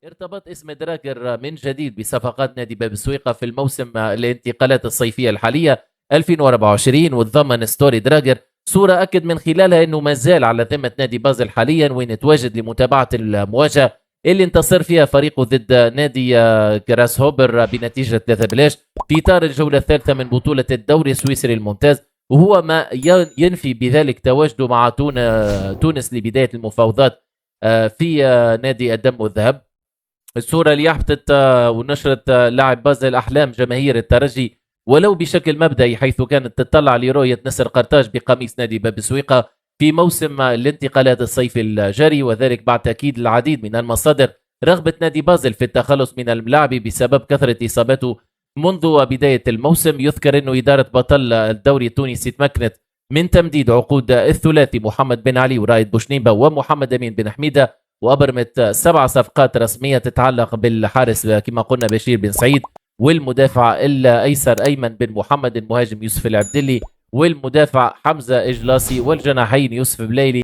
ارتبط اسم دراجر من جديد بصفقات نادي باب سويقة في الموسم الانتقالات الصيفية الحالية 2024، وتضمن ستوري دراجر صورة أكد من خلالها أنه ما زال على ذمة نادي بازل حاليا، وين تواجد لمتابعة المواجهة اللي انتصر فيها فريقه ضد نادي جراس هوبر بنتيجة 3-0 في إطار الجولة الثالثة من بطولة الدوري السويسري الممتاز، وهو ما ينفي بذلك تواجده مع تونس لبداية المفاوضات في نادي الدم والذهب. الصورة اللي أحبطت ونشرت لاعب بازل أحلام جماهير الترجي ولو بشكل مبدئي، حيث كانت تطلع لرؤية نسر قرطاج بقميص نادي باب سويقة في موسم الانتقالات الصيفي الجاري، وذلك بعد تأكيد العديد من المصادر رغبة نادي بازل في التخلص من اللاعب بسبب كثرة إصاباته منذ بداية الموسم. يذكر أنه إدارة بطل الدوري التونسي تمكنت من تمديد عقود الثلاثي محمد بن علي ورائد بوشنيبة ومحمد أمين بن حميدة، وأبرمت 7 صفقات رسمية تتعلق بالحارس كما قلنا بشير بن سعيد، والمدافع الأيسر أيمن بن محمد، المهاجم يوسف العبدلي، والمدافع حمزة إجلاسي، والجناحين يوسف بليلي